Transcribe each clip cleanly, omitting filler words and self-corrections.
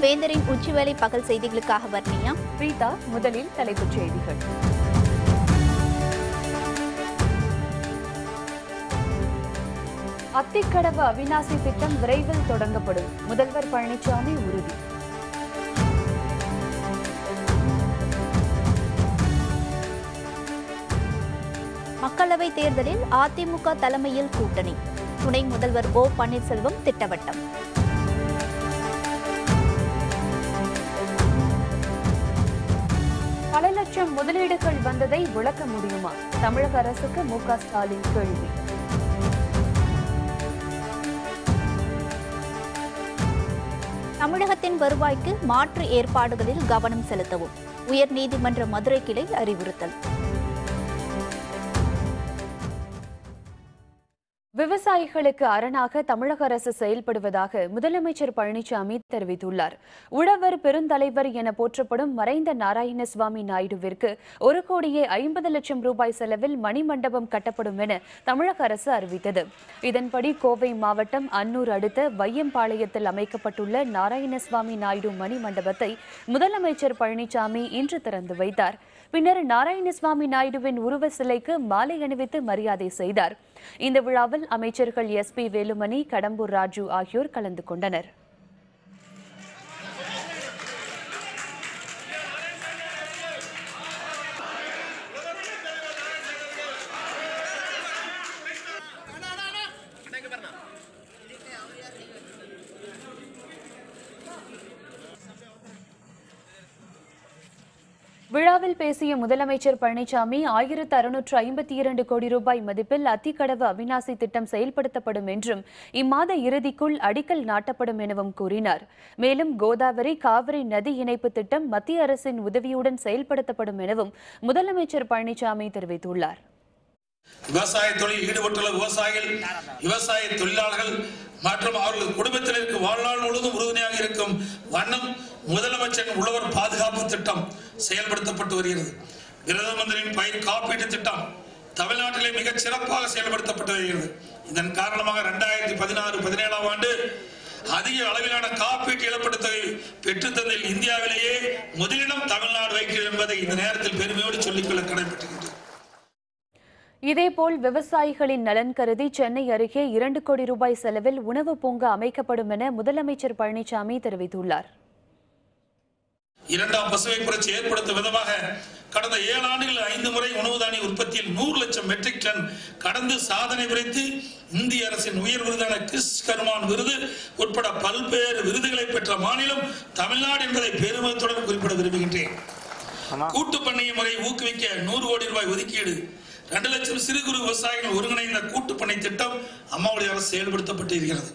வேந்தரின் உச்சிவேளை பகல் செய்திகளுக்காக வர்ணியா. பிரீதா, முதலில் தலைப்புச் செய்திகள். அத்திக்கடவு அவிநாசி திட்டம் விரைவில் தொடங்கப்படும், முதல்வர் பழனிசாமி உறுதி. மக்களவை தேர்தலில் அதிமுக தலைமையில் கூட்டணி, துணை முதல்வர் ஓ பன்னீர்செல்வம் திட்டவட்டம். பல லட்சம் முதலீடுகள் வந்ததை விளக்க முடியுமா? தமிழக அரசுக்கு மு.க. ஸ்டாலின் கேள்வி. தமிழகத்தின் வருவாய்க்கு மாற்று ஏற்பாடுகளில் கவனம் செலுத்தவும் உயர்நீதிமன்ற மதுரை கிளை அறிவுறுத்தல். விவசாயிகளுக்கு அரணாக தமிழக அரசு செயல்படுவதாக முதலமைச்சர் பழனிசாமி தெரிவித்துள்ளார். உழவர் பெருந்தலைவர் என போற்றப்படும் மறைந்த நாராயணசுவாமி நாயுடுவிற்கு 1,50,00,000 ரூபாய் செலவில் மணிமண்டபம் கட்டப்படும் என தமிழக அரசு அறிவித்தது. இதன்படி கோவை மாவட்டம் அன்னூர் அடுத்த வையம்பாளையத்தில் அமைக்கப்பட்டுள்ள நாராயணசுவாமி நாயுடு மணிமண்டபத்தை முதலமைச்சர் பழனிசாமி இன்று திறந்து வைத்தார். பின்னர் நாராயணசுவாமி நாயுடுவின் உருவ சிலைக்கு மாலை அணிவித்து மரியாதை செய்தார். இந்த விழாவில் அமைச்சர்கள் SP வேலுமணி, கடம்பூர் ராஜு ஆகியோர் கலந்து கொண்டனர். விழாவில் பேசிய முதலமைச்சர் பழனிசாமி 1,652 கோடி ரூபாய் மதிப்பில் அத்திக்கடவு அவிநாசி திட்டம் செயல்படுத்தப்படும் என்றும் இம்மாத இறுதிக்குள் அடிக்கல் நாட்டப்படும் எனவும் கூறினார். மேலும் கோதாவரி காவிரி நதி இணைப்பு திட்டம் மத்திய அரசின் உதவியுடன் செயல்படுத்தப்படும் எனவும் முதலமைச்சர் பழனிசாமி தெரிவித்துள்ளார். விவசாய தொழில் ஈடுபட்டுள்ள விவசாயிகள், விவசாய தொழிலாளர்கள் மற்றும் அவர்கள் குடும்பத்தினருக்கு வாழ்நாள் முழுவதும் உறுதுணையாக இருக்கும் வண்ணம் முதலமைச்சரின் உழவர் பாதுகாப்பு திட்டம் செயல்படுத்தப்பட்டு வருகிறது. பிரதம மந்திரியின் பயிர் காப்பீட்டு திட்டம் தமிழ்நாட்டிலே மிகச் சிறப்பாக செயல்படுத்தப்பட்டு வருகிறது. இதன் காரணமாக 2016-17 ஆண்டு அதிக அளவிலான காப்பீட்டு இழப்பீட்டு தொகை பெற்றுத்தந்ததில் இந்தியாவிலேயே முதலிடம் தமிழ்நாடு வைக்கிறது என்பதை இந்த நேரத்தில் பெருமையோடு சொல்லிக்கொள்ள கடமைப்பட்டிருக்கிறது. இதேபோல் விவசாயிகளின் நலன் கருதி சென்னை அருகே 2 கோடி ரூபாய் செலவில் உணவு பூங்கா அமைக்கப்படும் என முதலமைச்சர் பழனிசாமி தெரிவித்துள்ளார். 2ஆம் பசுமை புரட்சி ஏற்படுத்தும் விதமாக கடந்த 7 ஆண்டுகளில் 5 முறை உணவு தானிய உற்பத்தியில் 100 லட்சம் மெட்ரிக் டன் கடந்து சாதனை புரித்து இந்திய அரசின் உயர் விருதான கிறிஸ் கர்மான் விருது உட்பட பல்வேறு விருதுகளை பெற்ற மாநிலம் தமிழ்நாடு என்பதை பெருமிதத்துடன் குறிப்பிட விரும்புகின்றேன். கூட்டு பண்ணைய முறை ஊக்குவிக்க 100 கோடி ரூபாய் ஒதுக்கீடு, 2 லட்சம் சிறு குறு விவசாயிகள் ஒருங்கிணைந்த கூட்டு பண்ணை திட்டம் அம்மாவுடைய அரசு செயல்படுத்தப்பட்டு இருக்கிறது.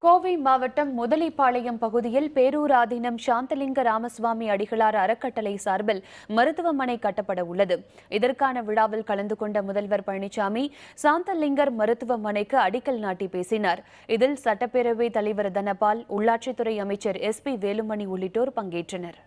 கோவை மாவட்டம் முதலிப்பாளையம் பகுதியில் பேரூர் ஆதீனம் சாந்தலிங்க ராமசுவாமி அடிகளார் அறக்கட்டளை சார்பில் மருத்துவமனை கட்டப்பட உள்ளது. இதற்கான விழாவில் கலந்து கொண்ட முதல்வர் பழனிசாமி சாந்தலிங்கர் மருத்துவமனைக்கு அடிக்கல் நாட்டி பேசினார். இதில் சட்டப்பேரவை தலைவர் தனபால், உள்ளாட்சித்துறை அமைச்சர் SP வேலுமணி உள்ளிட்டோர் பங்கேற்றனர்.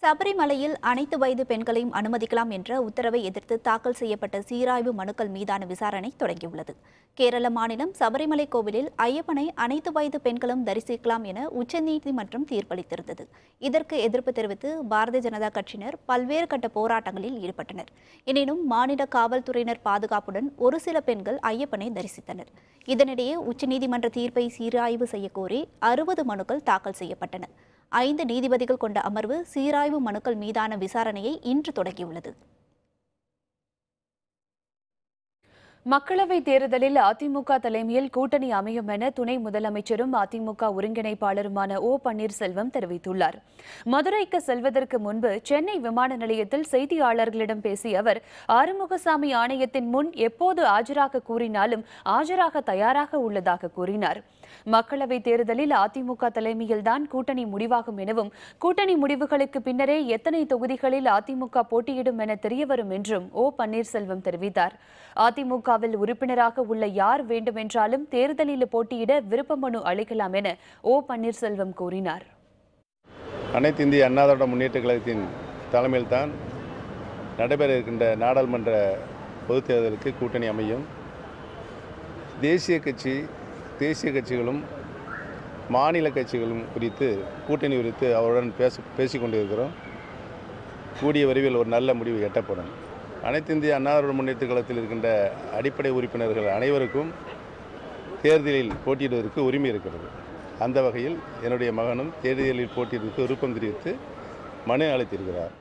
சபரிமலையில் அனைத்து வயது பெண்களையும் அனுமதிக்கலாம் என்ற உத்தரவை எதிர்த்து தாக்கல் செய்யப்பட்ட சீராய்வு மனுக்கள் மீதான விசாரணை தொடங்கியுள்ளது. கேரள மாநிலம் சபரிமலை கோவிலில் ஐயப்பனை அனைத்து வயது பெண்களும் தரிசிக்கலாம் என உச்சநீதிமன்றம் தீர்ப்பளித்திருந்தது. இதற்கு எதிர்ப்பு தெரிவித்து பாரதிய ஜனதா கட்சியினர் பல்வேறு கட்ட போராட்டங்களில் ஈடுபட்டனர். எனினும் மாநில காவல்துறையினர் பாதுகாப்புடன் ஒரு சில பெண்கள் ஐயப்பனை தரிசித்தனர். இதனிடையே உச்சநீதிமன்ற தீர்ப்பை சீராய்வு செய்யக்கோரி 60 மனுக்கள் தாக்கல் செய்யப்பட்டன. 5 நீதிபதிகள் கொண்ட அமர்வு சீராய்வு மனுக்கள் மீதான விசாரணையை இன்று தொடங்கியுள்ளது. மக்களவைத் தேர்தலில் அதிமுக தலைமையில் கூட்டணி அமையும் என துணை முதலமைச்சரும் அதிமுக ஒருங்கிணைப்பாளருமான ஓ பன்னீர்செல்வம் தெரிவித்துள்ளார். மதுரைக்கு செல்வதற்கு முன்பு சென்னை விமான நிலையத்தில் செய்தியாளர்களிடம் பேசிய அவர், ஆறுமுகசாமி ஆணையத்தின் முன் எப்போது ஆஜராக கூறினாலும் ஆஜராக தயாராக உள்ளதாக கூறினார். மக்களவைத் தேர்தலில் அதிமுக தலைமையில்தான் கூட்டணி முடிவாகும் எனவும், கூட்டணி முடிவுகளுக்கு பின்னரே எத்தனை தொகுதிகளில் அதிமுக போட்டியிடும் என தெரியவரும் என்றும் ஓ பன்னீர்செல்வம் தெரிவித்தார். அதிமுகவில் உறுப்பினராக உள்ள யார் வேண்டுமென்றாலும் தேர்தலில் போட்டியிட விருப்ப மனு அளிக்கலாம் என ஓ பன்னீர்செல்வம் கூறினார். அனைத்து இந்திய அண்ணா திராவிட முன்னேற்ற கழகத்தின் தலைமையில்தான் நடைபெற இருக்கின்ற நாடாளுமன்ற பொதுத் தேர்தலுக்கு கூட்டணி அமையும். தேசிய கட்சிகளும் மாநில கட்சிகளும் குறித்து கூட்டணி குறித்து அவருடன் பேசிக்கொண்டிருக்கிறோம். கூடிய விரைவில் ஒரு நல்ல முடிவு எட்டப்படும். அனைத்து இந்திய அண்ணா திராவிட முன்னேற்றக் கழகத்தில் இருக்கின்ற அடிப்படை உறுப்பினர்கள் அனைவருக்கும் தேர்தலில் போட்டியிடுவதற்கு உரிமை இருக்கிறது. அந்த வகையில் என்னுடைய மகனும் தேர்தலில் போட்டியிடுவதற்கு விருப்பம் தெரிவித்து மனு அளித்திருக்கிறார்.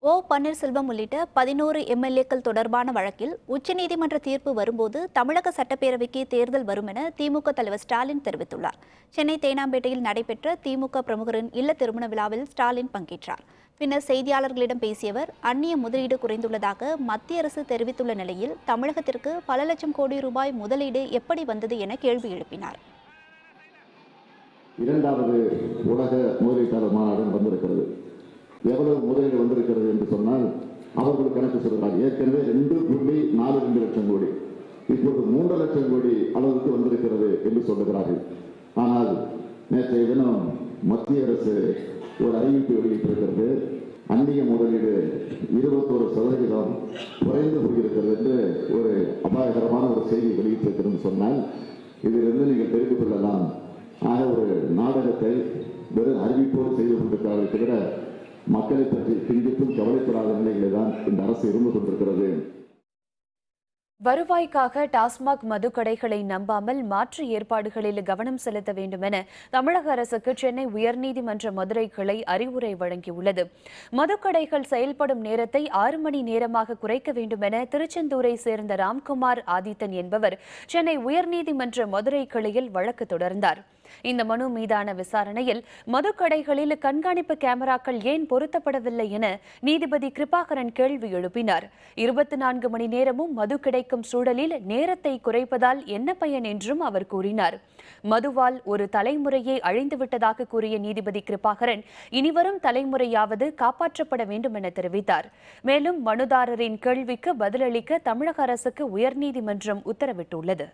ஓ பன்னீர்செல்வம் உள்ளிட்ட 11 எம்எல்ஏக்கள் தொடர்பான வழக்கில் உச்சநீதிமன்ற தீர்ப்பு வரும்போது தமிழக சட்டப்பேரவைக்கு தேர்தல் வரும் என திமுக தலைவர் ஸ்டாலின் தெரிவித்துள்ளார். சென்னை தேனாம்பேட்டையில் நடைபெற்ற திமுக பிரமுகரின் இல்ல திருமண விழாவில் ஸ்டாலின் பங்கேற்றார். பின்னர் செய்தியாளர்களிடம் பேசிய அவர், அந்நிய முதலீடு குறைந்துள்ளதாக மத்திய அரசு தெரிவித்துள்ள நிலையில் தமிழகத்திற்கு பல லட்சம் கோடி ரூபாய் முதலீடு எப்படி வந்தது என கேள்வி எழுப்பினார். இரண்டாவது உலக முதலீட்டாளர் மாநாடு வந்திருக்கிறது. எவ்வளவு முதலீடு வந்திருக்கிறது என்று சொன்னால் அவர்கள் கணக்கு சொல்கிறார். ஏற்கனவே 2.42 லட்சம் கோடி, இப்போது 3 லட்சம் கோடி அளவுக்கு வந்திருக்கிறது என்று சொல்லுகிறார்கள். ஆனால் நேற்றைய தினம் மத்திய அரசு ஒரு அறிவிப்பு வெளியிட்டிருக்கிறது. அந்நிய முதலீடு 21% குறைந்து போயிருக்கிறது என்று ஒரு அபாயகரமான ஒரு செய்தி வெளியிட்டிருக்கிறது சொன்னால் இதிலிருந்து நீங்கள் தெரிந்து கொள்ளலாம். ஆக ஒரு நாடகத்தை வெறும் அறிவிப்போடு செய்து கொண்டிருக்கிறார்கள் தவிர மக்களை பற்றி சிந்தித்தும் கவலைப்படாத நிலையிலே தான் இந்த அரசு இருந்து கொண்டிருக்கிறது. வருவாய்க்காக டாஸ்மாக் மதுக்கடைகளை நம்பாமல் மாற்று ஏற்பாடுகளில் கவனம் செலுத்த வேண்டும் என தமிழக அரசுக்கு சென்னை உயர்நீதிமன்ற மதுரை கிளை அறிவுரை வழங்கியுள்ளது. மதுக்கடைகள் செயல்படும் நேரத்தை 6 மணி நேரமாக குறைக்க வேண்டும் என திருச்செந்தூரை சேர்ந்த ராம்குமார் ஆதித்தன் என்பவர் சென்னை உயர்நீதிமன்ற மதுரை கிளையில் வழக்கு தொடர்ந்தார். இந்த மனு மீதான விசாரணையில் மதுக்கடைகளில் கண்காணிப்பு கேமராக்கள் ஏன் பொருத்தப்படவில்லை என நீதிபதி கிருபாகரன் கேள்வி எழுப்பினார். 24 மணி நேரமும் மது கிடைக்கும் சூழலில் நேரத்தை குறைப்பதால் என்ன பயன் என்றும் அவர் கூறினார். மதுவால் ஒரு தலைமுறையே அழிந்துவிட்டதாக கூறிய நீதிபதி கிருபாகரன் இனிவரும் தலைமுறையாவது காப்பாற்றப்பட வேண்டும் என தெரிவித்தார். மேலும் மனுதாரரின் கேள்விக்கு பதிலளிக்க தமிழக அரசுக்கு உயர்நீதிமன்றம் உத்தரவிட்டுள்ளது.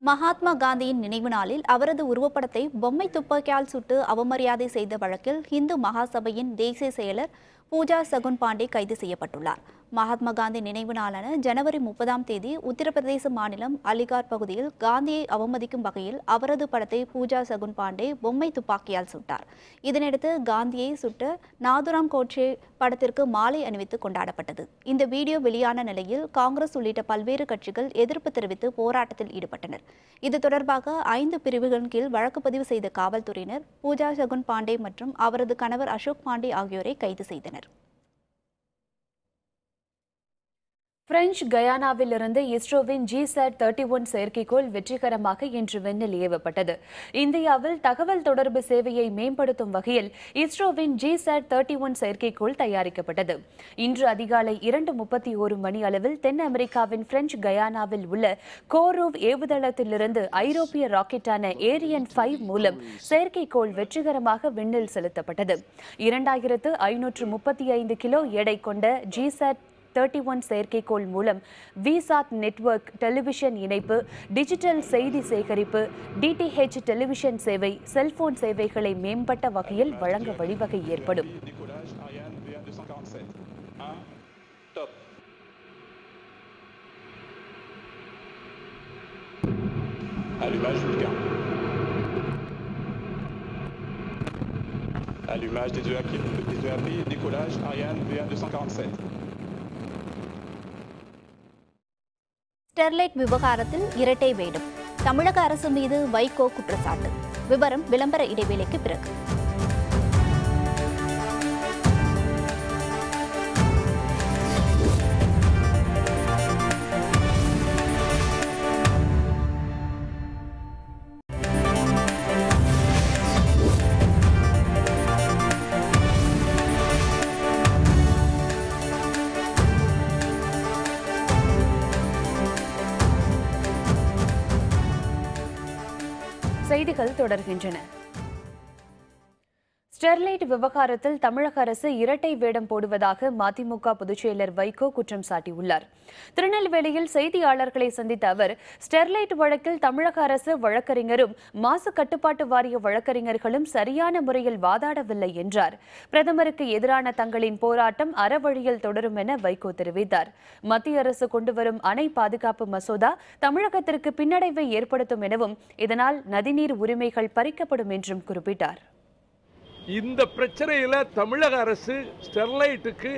மகாத்மா காந்தியின் நினைவு நாளில் அவரது உருவப்படத்தை பொம்மை துப்பாக்கியால் சுட்டு அவமரியாதை செய்த வழக்கில் இந்து மகாசபையின் தேசிய செயலர் பூஜா சகுன் பாண்டே கைது செய்யப்பட்டுள்ளார். மகாத்மா காந்தி நினைவு நாளான ஜனவரி 30ஆம் தேதி உத்தரப்பிரதேச மாநிலம் அலிகார் பகுதியில் காந்தியை அவமதிக்கும் வகையில் அவரது படத்தை பூஜா சகுன் பாண்டே பொம்மை துப்பாக்கியால் சுட்டார். இதனையடுத்து காந்தியை சுட்ட நாதுராம் கோட்சே படத்திற்கு மாலை அணிவித்து கொண்டாடப்பட்டது. இந்த வீடியோ வெளியான நிலையில் காங்கிரஸ் உள்ளிட்ட பல்வேறு கட்சிகள் எதிர்ப்பு தெரிவித்து போராட்டத்தில் ஈடுபட்டனர். இது தொடர்பாக 5 பிரிவுகளின் கீழ் வழக்கு பதிவு செய்த காவல்துறையினர் பூஜா சகுன் பாண்டே மற்றும் அவரது கணவர் அசோக் பாண்டே ஆகியோரை கைது செய்தனர். பிரெஞ்சு கயானாவிலிருந்து இஸ்ரோவின் GSAT-31 செயற்கைக்கோள் வெற்றிகரமாக இன்று விண்ணில் ஏவப்பட்டது. இந்தியாவில் தகவல் தொடர்பு சேவையை மேம்படுத்தும் வகையில் இஸ்ரோவின் GSAT-31 செயற்கைக்கோள் தயாரிக்கப்பட்டது. இன்று அதிகாலை 2:31 மணி அளவில் தென் அமெரிக்காவின் பிரெஞ்சு கயானாவில் உள்ள கோரூவ் ஏவுதளத்திலிருந்து ஐரோப்பிய ராக்கெட்டான ஏரியன் 5 மூலம் செயற்கைக்கோள் வெற்றிகரமாக விண்ணில் செலுத்தப்பட்டது. 2535 கிலோ எடை கொண்ட GSAT-31 செயற்கைக்கோள் மூலம் விசாட் நெட்வொர்க், டெலிவிஷன் இணைப்பு, டிஜிட்டல் செய்தி சேகரிப்பு, DTH டெலிவிஷன் சேவை, செல்போன் சேவைகளை மேம்பட்ட வகையில் வழங்க வழிவகை ஏற்படும். Allumage des deux appuis, décollage Ariane VA247. Sterlite விவகாரத்தில் இரட்டை வேடம், தமிழக அரசு மீது வைகோ குற்றச்சாட்டு. விவரம் விளம்பர இடைவேளைக்கு பிறகு. செய்திகள் தொடர்கின்றன. ஸ்டெர்லைட் விவகாரத்தில் தமிழக அரசு இரட்டை வேடம் போடுவதாக மதிமுக பொதுச்செயலர் வைகோ குற்றம் சாட்டியுள்ளார். திருநெல்வேலியில் செய்தியாளர்களை சந்தித்த அவர், ஸ்டெர்லைட் வழக்கில் தமிழக அரசு வழக்கறிஞரும் மாசு கட்டுப்பாட்டு வாரிய வழக்கறிஞர்களும் சரியான முறையில் வாதாடவில்லை என்றார். பிரதமருக்கு எதிரான தங்களின் போராட்டம் அறவழியில் தொடரும் என வைகோ தெரிவித்தார். மத்திய அரசு கொண்டுவரும் அணை பாதுகாப்பு மசோதா தமிழகத்திற்கு பின்னடைவை ஏற்படுத்தும் எனவும், இதனால் நதிநீர் உரிமைகள் பறிக்கப்படும் என்றும் குறிப்பிட்டார். இந்த பிரச்சனையில் தமிழக அரசு ஸ்டெர்லைட்டுக்கு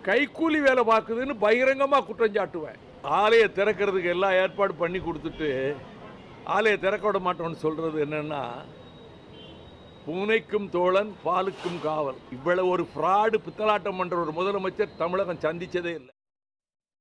கைக்கூலி வேலை பார்க்குதுன்னு பகிரங்கமாக குற்றம் சாட்டுவேன். ஆலையை திறக்கிறதுக்கு எல்லாம் ஏற்பாடு பண்ணி கொடுத்துட்டு ஆலையை திறக்க விட மாட்டோம்னு சொல்றது என்னன்னா, பூனைக்கும் தோழன் பாலுக்கும் காவல். இவ்வளவு ஒரு ஃப்ராடு பித்தலாட்டம் பண்ற ஒரு முதலமைச்சர் தமிழகம் சந்திச்சதே இல்லை.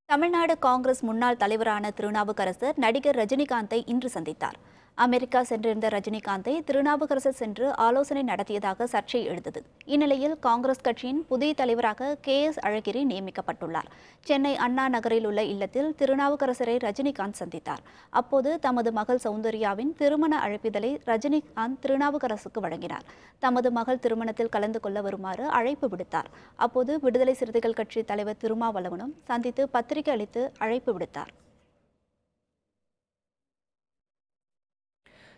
தமிழ்நாடு காங்கிரஸ் முன்னாள் தலைவரான திருநாவுக்கரசர் நடிகர் ரஜினிகாந்தை இன்று சந்தித்தார். அமெரிக்கா சென்றிருந்த ரஜினிகாந்தை திருநாவுக்கரசர் சென்று ஆலோசனை நடத்தியதாக சர்ச்சை எழுந்தது. இந்நிலையில் காங்கிரஸ் கட்சியின் புதிய தலைவராக KS அழகிரி நியமிக்கப்பட்டுள்ளார். சென்னை அண்ணா நகரில் உள்ள இல்லத்தில் திருநாவுக்கரசரை ரஜினிகாந்த் சந்தித்தார். அப்போது தமது மகள் சௌந்தர்யாவின் திருமண அழைப்பிதழை ரஜினிகாந்த் திருநாவுக்கரசுக்கு வழங்கினார். தமது மகள் திருமணத்தில் கலந்து கொள்ள வருமாறு அழைப்பு விடுத்தார். அப்போது விடுதலை சிறுத்தைகள் கட்சி தலைவர் திருமாவளவனும் சந்தித்து பத்திரிகை அளித்து அழைப்பு விடுத்தார்.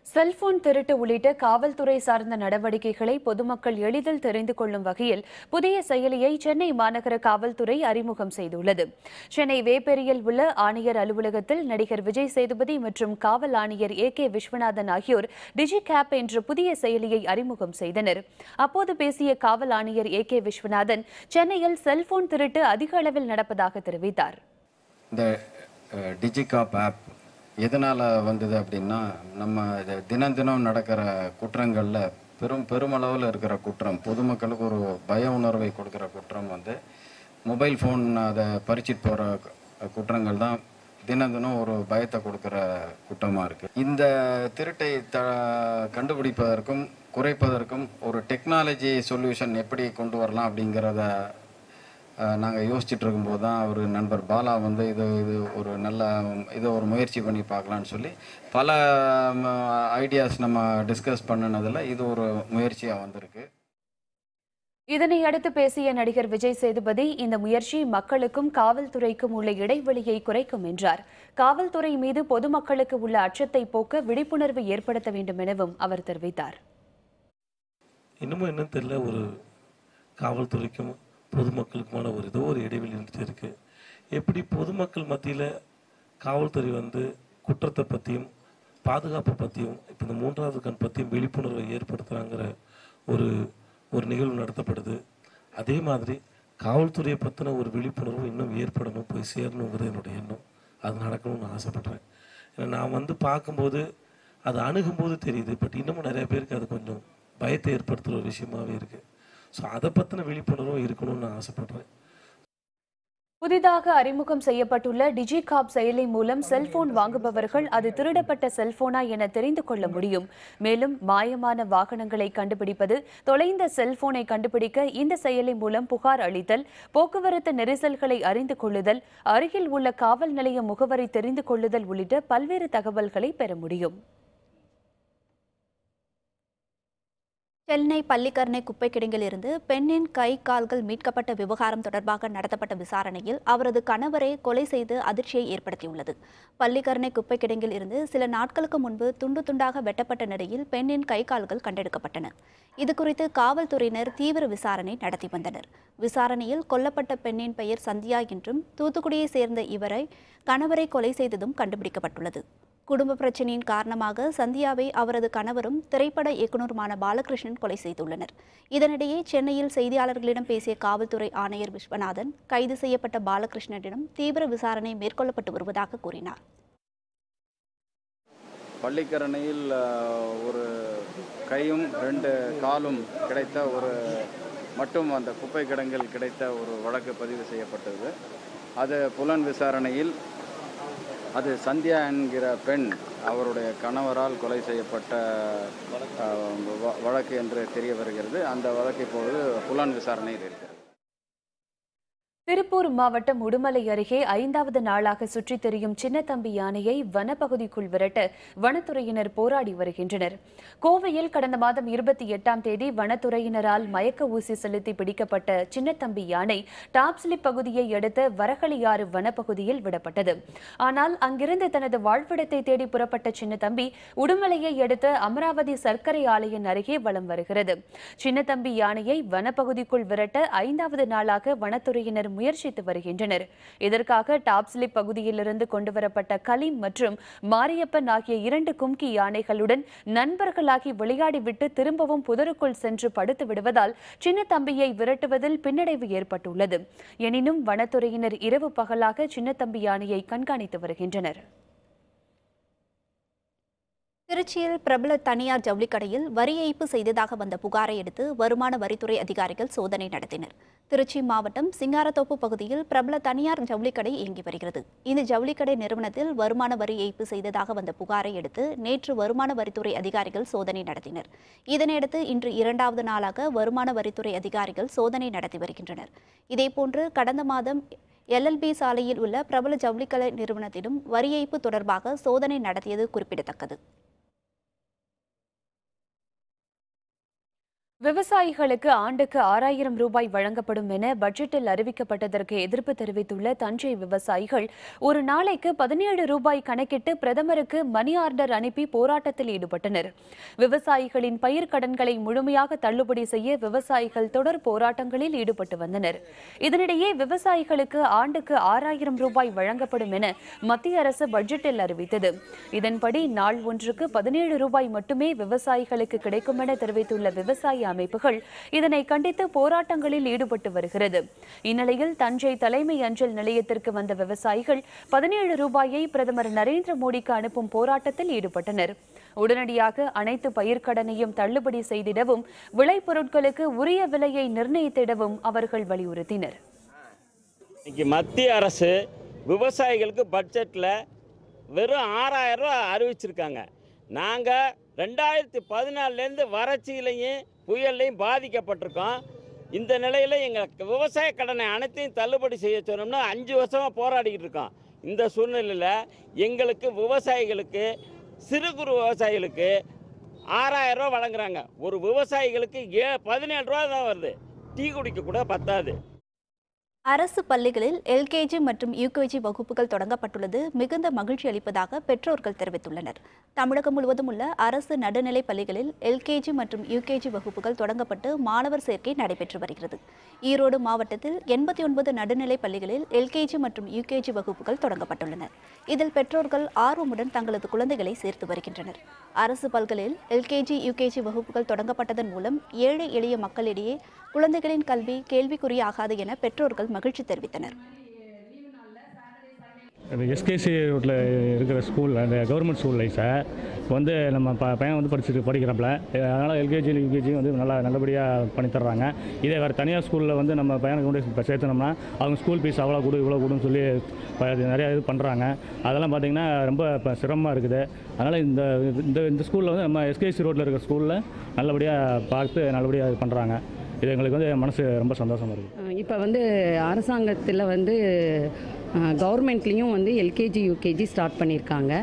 செல்போன் திருட்டு உள்ளிட்ட காவல்துறை சார்ந்த நடவடிக்கைகளை பொதுமக்கள் எளிதில் தெரிந்து கொள்ளும் வகையில் புதிய செயலியை சென்னை மாநகர காவல்துறை அறிமுகம் செய்துள்ளது. சென்னை வேப்பேரியில் உள்ள ஆணையர் அலுவலகத்தில் நடிகர் விஜய் சேதுபதி மற்றும் காவல் ஆணையர் AK விஸ்வநாதன் ஆகியோர் டிஜிகேப் என்ற புதிய செயலியை அறிமுகம் செய்தனர். அப்போது பேசிய காவல் ஆணையர் AK விஸ்வநாதன், சென்னையில் செல்போன் திருட்டு அதிக அளவில் நடப்பதாக தெரிவித்தார். இந்த டிஜிகாப் ஆப் எதனால் வந்தது அப்படின்னா, நம்ம தினம் தினம் நடக்கிற குற்றங்களில் பெருமளவில் இருக்கிற குற்றம், பொதுமக்களுக்கு ஒரு பய உணர்வை கொடுக்குற குற்றம் மொபைல் ஃபோன் அதை பறிச்சிட்டு போகிற குற்றங்கள் தான் தினம் தினம் ஒரு பயத்தை கொடுக்குற குற்றமாக இருக்குது. இந்த திருட்டை கண்டுபிடிப்பதற்கும் குறைப்பதற்கும் ஒரு டெக்னாலஜி சொல்யூஷன் எப்படி கொண்டு வரலாம் அப்படிங்கிறத நாங்கள் யோசிச்சுட்டு இருக்கும்போது தான் அவர் நண்பர் பாலா இது ஒரு முயற்சி பண்ணி பார்க்கலான்னு சொல்லி பல ஐடியாஸ் நம்ம டிஸ்கஸ் பண்ணினதில் இது ஒரு முயற்சியாக வந்திருக்கு. இதனை அடுத்து பேசிய நடிகர் விஜய் சேதுபதி, இந்த முயற்சி மக்களுக்கும் காவல்துறைக்கும் உள்ள இடைவெளியை குறைக்கும் என்றார். காவல்துறை மீது பொதுமக்களுக்கு உள்ள அச்சத்தை போக்க விழிப்புணர்வு ஏற்படுத்த வேண்டும் எனவும் அவர் தெரிவித்தார். இன்னமும் என்ன தெரியல, ஒரு காவல்துறைக்கும் பொதுமக்களுக்குமான ஒரு இடைவெளி இருந்துட்டு இருக்கு. எப்படி பொதுமக்கள் மத்தியில் காவல்துறை குற்றத்தை பற்றியும் பாதுகாப்பை பற்றியும் இப்போ இந்த மூன்றாவது கண் பற்றியும் விழிப்புணர்வை ஏற்படுத்துகிறாங்கிற ஒரு நிகழ்வு நடத்தப்படுது. அதே மாதிரி காவல்துறையை பற்றின ஒரு விழிப்புணர்வு இன்னும் ஏற்படணும், போய் சேரணுங்கிறது என்னுடைய எண்ணம். அது நடக்கணும்னு நான் ஆசைப்பட்றேன். ஏன்னா நான் பார்க்கும்போது அது அணுகும்போது தெரியுது, பட் இன்னமும் நிறைய பேருக்கு அது கொஞ்சம் பயத்தை ஏற்படுத்துகிற ஒரு விஷயமாகவே இருக்குது. ஸோ அதை பற்றின விழிப்புணர்வும் இருக்கணும்னு நான் ஆசைப்படுறேன். புதிதாக அறிமுகம் செய்யப்பட்டுள்ள டிஜிகாப் செயலி மூலம் செல்போன் வாங்குபவர்கள் அது திருடப்பட்ட செல்போனா என தெரிந்து கொள்ள முடியும். மேலும் மாயமான வாகனங்களை கண்டுபிடிப்பது, தொலைந்த செல்போனை கண்டுபிடிக்க இந்த செயலி மூலம் புகார் அளித்தல், போக்குவரத்து நெரிசல்களை அறிந்து கொள்ளுதல், அருகில் உள்ள காவல் நிலைய முகவரி தெரிந்து கொள்ளுதல் உள்ளிட்ட பல்வேறு தகவல்களை பெற முடியும். சென்னை பள்ளிக்கரணை குப்பை கிடங்கில் இருந்து பெண்ணின் கை கால்கள் மீட்கப்பட்ட விவகாரம் தொடர்பாக நடத்தப்பட்ட விசாரணையில் அவரது கணவரை கொலை செய்து அதிர்ச்சியை ஏற்படுத்தியுள்ளது. பள்ளிக்கரணை குப்பை கிடங்கில் இருந்து சில நாட்களுக்கு முன்பு துண்டு துண்டாக வெட்டப்பட்ட நிலையில் பெண்ணின் கை கால்கள் கண்டெடுக்கப்பட்டன. இதுகுறித்து காவல்துறையினர் தீவிர விசாரணை நடத்தி வந்தனர். விசாரணையில் கொல்லப்பட்ட பெண்ணின் பெயர் சந்தியா என்றும் தூத்துக்குடியை சேர்ந்த இவரை கணவரை கொலை செய்ததும் கண்டுபிடிக்கப்பட்டுள்ளது. குடும்ப பிரச்சனையின் காரணமாக சந்தியாவை அவரது கணவரும் திரைப்பட இயக்குநருமான பாலகிருஷ்ணன் கொலை செய்துள்ளனர். இதனிடையே சென்னையில் செய்தியாளர்களிடம் பேசிய காவல்துறை ஆணையர் விஸ்வநாதன், கைது செய்யப்பட்ட பாலகிருஷ்ணனிடம் தீவிர விசாரணை மேற்கொள்ளப்பட்டு வருவதாக கூறினார். பள்ளிக்கரணையில் ஒரு கையும் 2 காலும் கிடைத்த மட்டும் அந்த குப்பை கிடங்கில் கிடைத்த ஒரு வழக்கு பதிவு செய்யப்பட்டது. அது புலன் விசாரணையில் அது சந்தியா என்கிற பெண் அவருடைய கணவரால் கொலை செய்யப்பட்ட வழக்கு என்று தெரிய வருகிறது. அந்த வழக்கு இப்பொழுது புலன் விசாரணையில் இருக்கிறது. திருப்பூர் மாவட்டம் உடுமலை அருகே 5வது நாளாக சுற்றித் திரியும் சின்னத்தம்பி யானையை வனப்பகுதிக்குள் விரட்ட வனத்துறையினர் போராடி வருகின்றனர். கோவையில் கடந்த மாதம் 28ஆம் தேதி வனத்துறையினரால் மயக்க ஊசி செலுத்தி பிடிக்கப்பட்ட சின்னத்தம்பி யானை டாப்ஸ்லிப் பகுதியை அடுத்த வரகளியாறு வனப்பகுதியில் விடப்பட்டது. ஆனால் அங்கிருந்து தனது வாழ்விடத்தை தேடி புறப்பட்ட சின்னத்தம்பி உடுமலையை அடுத்த அமராவதி சர்க்கரை ஆலையின் அருகே வலம் வருகிறது. சின்னத்தம்பி யானையை வனப்பகுதிக்குள் விரட்ட 5வது நாளாக வனத்துறையினர் முயற்சித்து வருகின்றனர். இதற்காக டாப்ஸ்லிப் பகுதியிலிருந்து கொண்டுவரப்பட்ட கலீம் மற்றும் மாரியப்பன் ஆகிய 2 கும்கி யானைகளுடன் நண்பர்களாகி விளையாடிவிட்டு திரும்பவும் புதருக்குள் சென்று படுத்து விடுவதால் சின்னத்தம்பியை விரட்டுவதில் பின்னடைவு ஏற்பட்டுள்ளது. எனினும் வனத்துறையினர் இரவு பகலாக சின்னத்தம்பி யானையை கண்காணித்து வருகின்றனர். திருச்சியில் பிரபல தனியார் ஜவுளிக்கடையில் வரி ஏய்ப்பு செய்ததாக வந்த புகாரை அடுத்து வருமான வரித்துறை அதிகாரிகள் சோதனை நடத்தினர். திருச்சி மாவட்டம் சிங்காரத்தோப்பு பகுதியில் பிரபல தனியார் ஜவுளிக்கடை இயங்கி வருகிறது. இந்த ஜவுளிக்கடை நிறுவனத்தில் வருமான வரி ஏய்ப்பு செய்ததாக வந்த புகாரை அடுத்து நேற்று வருமான வரித்துறை அதிகாரிகள் சோதனை நடத்தினர். இதனையடுத்து இன்று 2வது நாளாக வருமான வரித்துறை அதிகாரிகள் சோதனை நடத்தி வருகின்றனர். இதேபோன்று கடந்த மாதம் LLB சாலையில் உள்ள பிரபல ஜவுளிக்கடை நிறுவனத்திலும் வரி ஏய்ப்பு தொடர்பாக சோதனை நடத்தியது குறிப்பிடத்தக்கது. விவசாயிகளுக்கு ஆண்டுக்கு 6000 ரூபாய் வழங்கப்படும் என பட்ஜெட்டில் அறிவிக்கப்பட்டதற்கு எதிர்ப்பு தெரிவித்துள்ள தஞ்சை விவசாயிகள் ஒரு நாளைக்கு 17 ரூபாய் கணக்கிட்டு பிரதமருக்கு மணி ஆர்டர் அனுப்பி போராட்டத்தில் ஈடுபட்டனர். விவசாயிகளின் பயிர்க்கடன்களை முழுமையாக தள்ளுபடி செய்ய விவசாயிகள் தொடர் போராட்டங்களில் ஈடுபட்டு வந்தனர். இதனிடையே விவசாயிகளுக்கு ஆண்டுக்கு 6000 ரூபாய் வழங்கப்படும் என மத்திய அரசு பட்ஜெட்டில் அறிவித்தது. இதன்படி நாள் ஒன்றுக்கு 17 ரூபாய் மட்டுமே விவசாயிகளுக்கு கிடைக்கும் என தெரிவித்துள்ள விவசாய அமைப்புகள் இதனை கண்டித்து போராட்டங்களில் ஈடுபட்டு வருகிறது. இந்நிலையில் தஞ்சை தலைமை அஞ்சல் நிலையத்திற்கு வந்த விவசாயிகள் 17 ரூபாயை பிரதமர் நரேந்திர மோடிக்கு அனுப்பும் போராட்டத்தில் ஈடுபட்டனர். உடனடியாக அனைத்து பயிர்க்கடனையும் தள்ளுபடி செய்திடவும் விளைபொருட்களுக்கு உரிய விலையை நிர்ணயித்திடவும் அவர்கள் வலியுறுத்தினர். மத்திய அரசு விவசாயிகளுக்கு பட்ஜெட்டில் வெறும் 6000 ரூபாய் அறிவிச்சிருக்காங்க. நாங்கள் 2014 வறட்சியிலையும் புயல்லையும் பாதிக்கப்பட்டிருக்கோம். இந்த நிலையில் எங்கள் விவசாய கடனை அனைத்தையும் தள்ளுபடி செய்ய சொன்னோம்னா 5 வருஷமாக போராடிக்கிட்டு இருக்கோம். இந்த சூழ்நிலையில் எங்களுக்கு விவசாயிகளுக்கு சிறு குறு விவசாயிகளுக்கு 6000 ரூபா வழங்குறாங்க. ஒரு விவசாயிகளுக்கு 17 ரூபா தான் வருது. டீ குடிக்க கூட பத்தாது. அரசு பள்ளிகளில் LKG மற்றும் UKG வகுப்புகள் தொடங்கப்பட்டுள்ளது மிகுந்த மகிழ்ச்சி அளிப்பதாக பெற்றோர்கள் தெரிவித்துள்ளனர். தமிழகம் முழுவதும் உள்ள அரசு நடுநிலை பள்ளிகளில் LKG மற்றும் UKG வகுப்புகள் தொடங்கப்பட்டு மாணவர் சேர்க்கை நடைபெற்று வருகிறது. ஈரோடு மாவட்டத்தில் 89 நடுநிலை பள்ளிகளில் LKG மற்றும் UKG வகுப்புகள் தொடங்கப்பட்டுள்ளன. இதில் பெற்றோர்கள் ஆர்வமுடன் தங்களது குழந்தைகளை சேர்த்து வருகின்றனர். அரசு பள்ளிகளில் LKG UKG வகுப்புகள் தொடங்கப்பட்டதன் மூலம் ஏழை எளிய மக்களிடையே குழந்தைகளின் கல்வி கேள்விக்குறியாகாது என பெற்றோர்கள் மகிழ்ச்சி தெரிவித்தனர். SKC ரோட்டில் இருக்கிற ஸ்கூல் அந்த கவர்மெண்ட் ஸ்கூலில் சார் வந்து நம்ம பையன் வந்து படிக்கிறாப்புல. அதனால் LKG UKG வந்து நல்லபடியாக பண்ணித்தர்றாங்க. இதே வேறு தனியார் ஸ்கூலில் வந்து நம்ம பையனுக்கு கொண்டு இப்போ சேர்த்தனோம்னா அவங்க ஸ்கூல் ஃபீஸ் அவ்வளோ கொடு இவ்வளோ கொடுன்னு சொல்லி நிறையா இது பண்ணுறாங்க. அதெல்லாம் பார்த்திங்கன்னா ரொம்ப இப்போ சிரமமாக இருக்குது. அதனால் இந்த ஸ்கூலில் வந்து நம்ம SKC ரோட்டில் இருக்கிற ஸ்கூலில் நல்லபடியாக பார்த்து நல்லபடியாக இது பண்ணுறாங்க. இது எங்களுக்கு வந்து மனசு ரொம்ப சந்தோஷமாக இருக்குது. இப்போ வந்து அரசாங்கத்தில் வந்து கவர்மெண்ட்லேயும் வந்து LKG UKG ஸ்டார்ட் பண்ணியிருக்காங்க.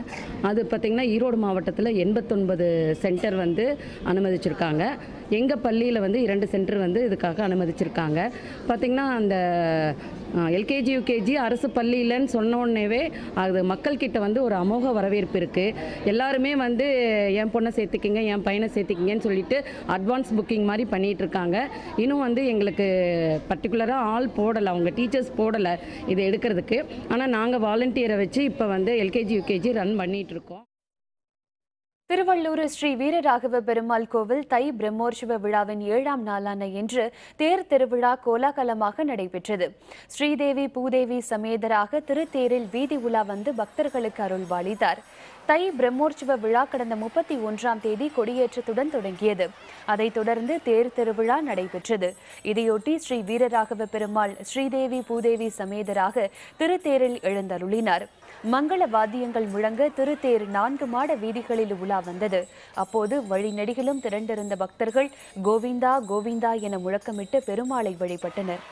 அது பார்த்திங்கன்னா ஈரோடு மாவட்டத்தில் 89 சென்டர் வந்து அனுமதிச்சிருக்காங்க. எங்கள் பள்ளியில் வந்து 2 சென்டர் வந்து இதுக்காக அனுமதிச்சிருக்காங்க. பார்த்திங்கன்னா அந்த LKG UKG அரசு பள்ளியிலன்னு சொன்னோடனேவே அது மக்கள்கிட்ட வந்து ஒரு அமோக வரவேற்பு இருக்குது. எல்லாருமே வந்து என் பொண்ணை சேர்த்துக்கிங்க என் பையனை சேர்த்துக்கிங்கன்னு சொல்லிட்டு அட்வான்ஸ் புக்கிங் மாதிரி பண்ணிகிட்ருக்காங்க. இன்னும் வந்து எங்களுக்கு பர்டிகுலராக ஆள் போடலை, அவங்க டீச்சர்ஸ் போடலை இது எடுக்கிறதுக்கு. ஆனால் நாங்கள் வாலண்டியரை வச்சு இப்போ வந்து LKG UKG ரன் பண்ணிகிட்ருக்கோம். திருவள்ளூர் ஸ்ரீ வீரராகவ பெருமாள் கோவில் தை பிரம்மோற்சவ விழாவின் 7ஆம் நாளான இன்று தேர் திருவிழா கோலாகலமாக நடைபெற்றது. ஸ்ரீதேவி பூதேவி சமேதராக திருத்தேரில் வீதி உலா வந்து பக்தர்களுக்கு அருள்பாலித்தார். தை பிரம்மோற்சவ விழா கடந்த 31ஆம் தேதி கொடியேற்றத்துடன் தொடங்கியது. அதைத் தொடர்ந்து தேர் திருவிழா நடைபெற்றது. இதையொட்டி ஸ்ரீ வீரராகவ பெருமாள் ஸ்ரீதேவி பூதேவி சமேதராக திருத்தேரில் எழுந்தருளினார். மங்கள வாத்தியங்கள் முழங்க திருத்தேர் 4 மாட வீதிகளில் உலா வந்தது. அப்போது வழிநெடுகிலும் திரண்டிருந்த பக்தர்கள் கோவிந்தா கோவிந்தா என முழக்கமிட்டு பெருமாளை வழிபட்டனர்.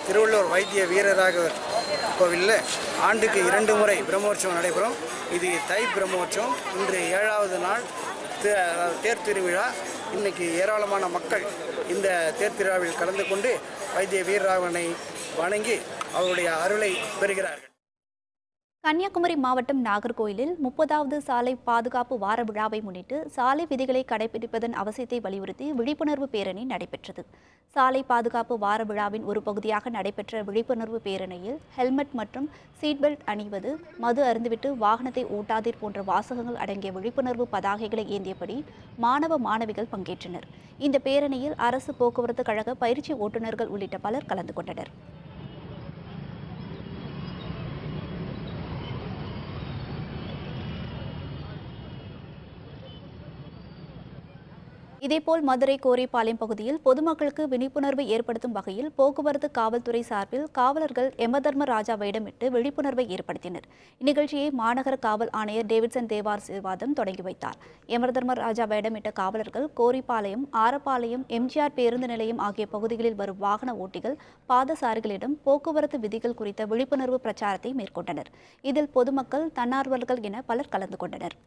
திருவள்ளூர் வைத்திய வீரராக கோவிலில் ஆண்டுக்கு 2 முறை பிரம்மோற்சவம் நடைபெறும். இது தை பிரம்மோற்சவம். இன்று 7வது நாள் தேர் திருவிழா. இன்னைக்கு ஏராளமான மக்கள் இந்த தேர் திருவிழாவில் கலந்து கொண்டு வைத்திய வீரராகவனை வணங்கி அவருடைய அருளை பெறுகிறார்கள். கன்னியாகுமரி மாவட்டம் நாகர்கோயிலில் 30வது சாலை பாதுகாப்பு வார விழாவை முன்னிட்டு சாலை விதிகளை கடைபிடிப்பதன் அவசியத்தை வலியுறுத்தி விழிப்புணர்வு பேரணி நடைபெற்றது. சாலை பாதுகாப்பு வார விழாவின் ஒரு பகுதியாக நடைபெற்ற விழிப்புணர்வு பேரணியில் ஹெல்மெட் மற்றும் சீட் பெல்ட் அணிவது, மது அருந்துவிட்டு வாகனத்தை ஓட்டாதீர் போன்ற வாசகங்கள் அடங்கிய விழிப்புணர்வு பதாகைகளை ஏந்தியபடி மாணவ மாணவிகள் பங்கேற்றனர். இந்த பேரணியில் அரசு போக்குவரத்து கழக பயிற்சி ஓட்டுநர்கள் உள்ளிட்ட பலர் கலந்து கொண்டனர். இதேபோல் மதுரை கோரிப்பாளையம் பகுதியில் பொதுமக்களுக்கு விழிப்புணர்வை ஏற்படுத்தும் வகையில் போக்குவரத்து காவல்துறை சார்பில் காவலர்கள் யமதர்மராஜா வேடமிட்டு விழிப்புணர்வை ஏற்படுத்தினர். இந்நிகழ்ச்சியை மாநகர காவல் ஆணையர் டேவிட்சன் தேவாசிர்வாதம் தொடங்கி வைத்தார். யமதர்மராஜா வேடமிட்ட காவலர்கள் கோரிப்பாளையம், ஆரப்பாளையம், எம்ஜிஆர் பேருந்து நிலையம் ஆகிய பகுதிகளில் வரும் வாகன ஓட்டிகள், பாதசாரிகளிடம் போக்குவரத்து விதிகள் குறித்த விழிப்புணர்வு பிரச்சாரத்தை மேற்கொண்டனர். இதில் பொதுமக்கள், தன்னார்வலர்கள் என பலர் கலந்து கொண்டனர்.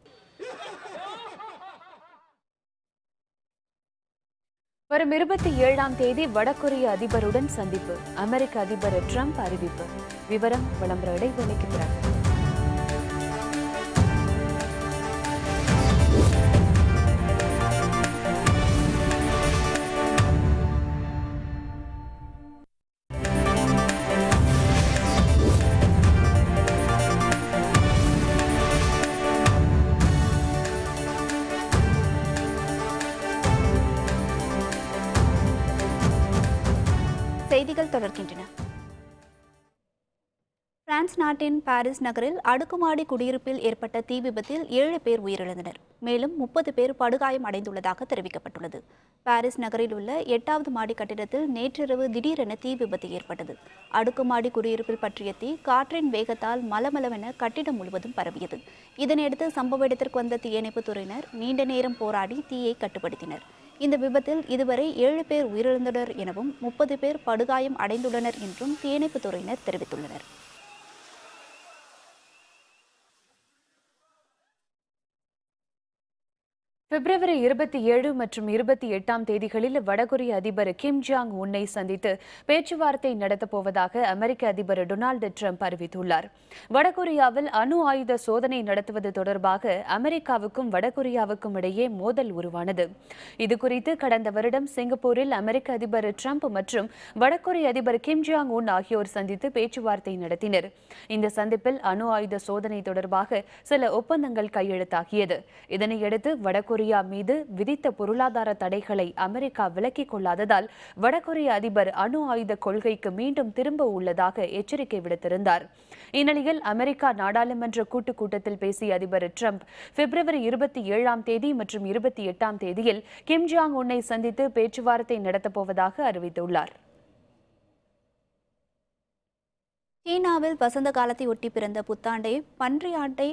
வரும் 27ஆம் தேதி வடகொரிய அதிபருடன் சந்திப்பு. அமெரிக்க அதிபர் ட்ரம்ப் அறிவிப்பு. விவரம் விளம்பர இடைவேளைக்கு பிறகு. செய்திகள் தொடர்கின்றன. பிரான்ஸ் நாட்டின் பாரிஸ் நகரில் அடுக்குமாடி குடியிருப்பில் ஏற்பட்ட தீ விபத்தில் 7 பேர் உயிரிழந்தனர். மேலும் 30 பேர் படுகாயம் அடைந்துள்ளதாக தெரிவிக்கப்பட்டுள்ளது. பாரிஸ் நகரில் உள்ள 8வது மாடி கட்டிடத்தில் நேற்றிரவு திடீரென தீ விபத்து ஏற்பட்டது. அடுக்குமாடி குடியிருப்பில் பற்றிய தீ காற்றின் வேகத்தால் மலமளவென கட்டிடம் முழுவதும் பரவியது. இதனையடுத்து சம்பவ இடத்திற்கு வந்த தீயணைப்புத் துறையினர் நீண்ட நேரம் போராடி தீயை கட்டுப்படுத்தினர். இந்த விபத்தில் இதுவரை 7 பேர் உயிரிழந்தனர் எனவும் 30 பேர் படுகாயம் அடைந்துள்ளனர் என்றும் தீயணைப்புத் துறையினர் தெரிவித்துள்ளனர். பிப்ரவரி 27 மற்றும் 28ஆம் தேதிகளில் வடகொரிய அதிபர் கிம் ஜாங் உன்னை சந்தித்து பேச்சுவார்த்தை நடத்தப்போவதாக அமெரிக்க அதிபர் டொனால்டு ட்ரம்ப் அறிவித்துள்ளார். வடகொரியாவில் அணு ஆயுத சோதனை நடத்துவது தொடர்பாக அமெரிக்காவுக்கும் வடகொரியாவுக்கும் இடையே மோதல் உருவானது. இதுகுறித்து கடந்த வருடம் சிங்கப்பூரில் அமெரிக்க அதிபர் ட்ரம்ப் மற்றும் வடகொரிய அதிபர் கிம் ஜாங் உன் ஆகியோர் சந்தித்து பேச்சுவார்த்தை நடத்தினர். இந்த சந்திப்பில் அணு ஆயுத சோதனை தொடர்பாக சில ஒப்பந்தங்கள் கையெழுத்தாகியது. இதனையடுத்து வடகொரிய மீது விதித்த பொருளாதார தடைகளை அமெரிக்கா விலக்கிக் கொள்ளாததால் வடகொரிய அதிபர் அணு ஆயுத கொள்கைக்கு மீண்டும் திரும்ப உள்ளதாக எச்சரிக்கை விடுத்திருந்தார். இந்நிலையில் அமெரிக்கா நாடாளுமன்ற கூட்டுக் கூட்டத்தில் பேசிய அதிபர் ட்ரம்ப் பிப்ரவரி 27ஆம் தேதி மற்றும் 28ஆம் தேதியில் கிம் ஜாங் உன்னை சந்தித்து பேச்சுவார்த்தை நடத்தப்போவதாக அறிவித்துள்ளார். சீனாவில் வசந்த காலத்தை ஒட்டி பிறந்த புத்தாண்டை பன்றி ஆட்டை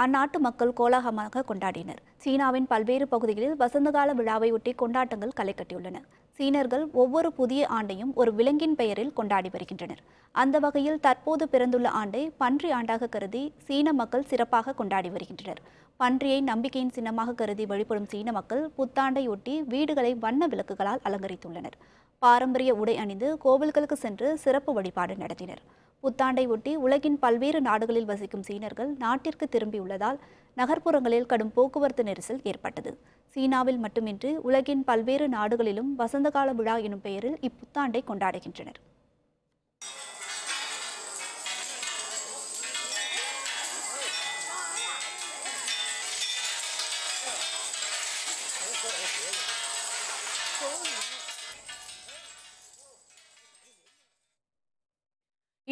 அந்நாட்டு மக்கள் கோலாகலமாக கொண்டாடினர். சீனாவின் பல்வேறு பகுதிகளில் வசந்தகால விழாவை ஒட்டி கொண்டாட்டங்கள் களை கட்டியுள்ளன. சீனர்கள் ஒவ்வொரு புதிய ஆண்டையும் ஒரு விலங்கின் பெயரில் கொண்டாடி வருகின்றனர். அந்த வகையில் தற்போது பிறந்துள்ள ஆண்டை பன்றி ஆண்டாக கருதி சீன மக்கள் சிறப்பாக கொண்டாடி வருகின்றனர். பன்றியை நம்பிக்கையின் சின்னமாக கருதி வழிபடும் சீன மக்கள் புத்தாண்டை ஒட்டி வீடுகளை வண்ண விளக்குகளால் அலங்கரித்துள்ளனர். பாரம்பரிய உடை அணிந்து கோவில்களுக்கு சென்று சிறப்பு வழிபாடு நடத்தினர். புத்தாண்டை ஒட்டி உலகின் பல்வேறு நாடுகளில் வசிக்கும் சீனர்கள் நாட்டிற்கு திரும்பியுள்ளதால் நகர்ப்புறங்களில் கடும் போக்குவரத்து நெரிசல் ஏற்பட்டது. சீனாவில் மட்டுமின்றி உலகின் பல்வேறு நாடுகளிலும் வசந்தகால விழா எனும் பெயரில் இப்புத்தாண்டை கொண்டாடுகின்றனர்.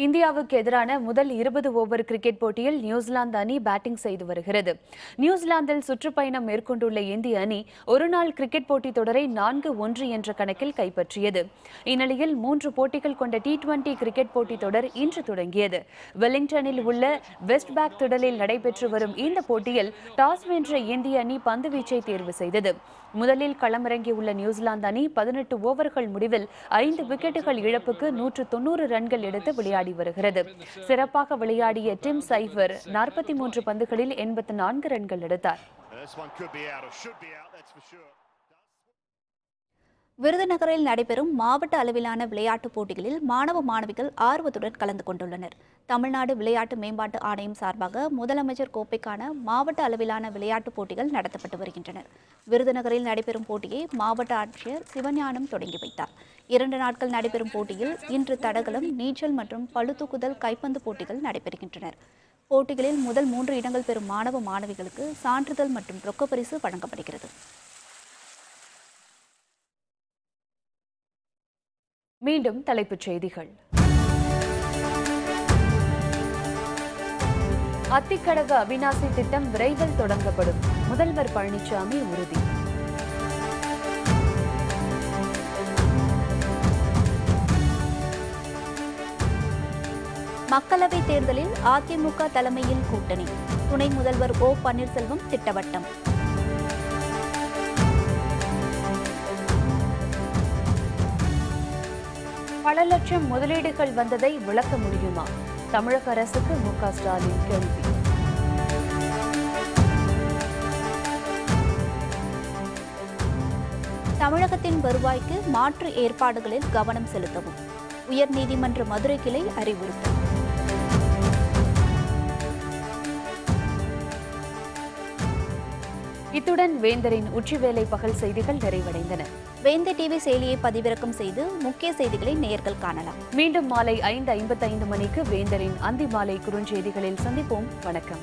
இந்தியாவுக்கு எதிரான முதல் 20 ஓவர் கிரிக்கெட் போட்டியில் நியூசிலாந்து அணி பேட்டிங் செய்து வருகிறது. நியூசிலாந்தில் சுற்றுப்பயணம் மேற்கொண்டுள்ள இந்திய அணி ஒருநாள் கிரிக்கெட் போட்டித் தொடரை 4-1 என்ற கணக்கில் கைப்பற்றியது. இந்நிலையில் 3 போட்டிகள் கொண்ட T20 கிரிக்கெட் போட்டித் தொடர் இன்று தொடங்கியது. வெலிங்டனில் உள்ள வெஸ்ட் பேக் திடலில் நடைபெற்று வரும் இந்த போட்டியில் டாஸ் வென்ற இந்திய அணி பந்துவீச்சை தேர்வு செய்தது. முதலில் களமிறங்கியுள்ள நியூசிலாந்து அணி 18 ஓவர்கள் முடிவில் 5 விக்கெட்டுகள் இழப்புக்கு 190 ரன்கள் எடுத்து விளையாடி வருகிறது. சிறப்பாக விளையாடிய டிம் சைஃபர் 43 பந்துகளில் 84 ரன்கள் எடுத்தார். விருதுநகரில் நடைபெறும் மாவட்ட அளவிலான விளையாட்டுப் போட்டிகளில் மாணவ மாணவிகள் ஆர்வத்துடன் கலந்து கொண்டுள்ளனர். தமிழ்நாடு விளையாட்டு மேம்பாட்டு ஆணையம் சார்பாக முதலமைச்சர் கோப்பைக்கான மாவட்ட அளவிலான விளையாட்டுப் போட்டிகள் நடத்தப்பட்டு வருகின்றன. விருதுநகரில் நடைபெறும் போட்டியை மாவட்ட ஆட்சியர் சிவஞானம் தொடங்கி வைத்தார். 2 நாட்கள் நடைபெறும் போட்டியில் இன்று தடகளம், நீச்சல் மற்றும் பளுதூக்குதல், கைப்பந்து போட்டிகள் நடைபெறுகின்றன. போட்டிகளில் முதல் 3 இடங்கள் பெறும் மாணவ மாணவிகளுக்கு சான்றிதழ் மற்றும் ரொக்கப்பரிசு வழங்கப்படுகிறது. மீண்டும் தலைப்புச் செய்திகள். அத்திக்கடவு அவிநாசி திட்டம் விரைவில் தொடங்கப்படும். முதல்வர் பழனிசாமி உறுதி. மக்களவைத் தேர்தலில் அதிமுக தலைமையில் கூட்டணி. துணை முதல்வர் ஓ பன்னீர்செல்வம் திட்டவட்டம். பல லட்சம் முதலீடுகள் வந்ததை விளக்க முடியுமா? தமிழக அரசுக்கு மு.க. ஸ்டாலின் கேள்வி. தமிழகத்தின் வருவாய்க்கு மாற்று ஏற்பாடுகளில் கவனம் செலுத்தவும் உயர்நீதிமன்ற மதுரை கிளை அறிவுறுத்தல். இத்துடன் வேந்தரின் உச்சிவேளை பகல் செய்திகள் நிறைவடைந்தன. வேந்தர் டிவி செயலியை பதிவிறக்கம் செய்து முக்கிய செய்திகளை நேயர்கள் காணலாம். மீண்டும் மாலை 5:55 மணிக்கு வேந்தரின் அந்தி மாலை குறுஞ்செய்திகளில் சந்திப்போம். வணக்கம்.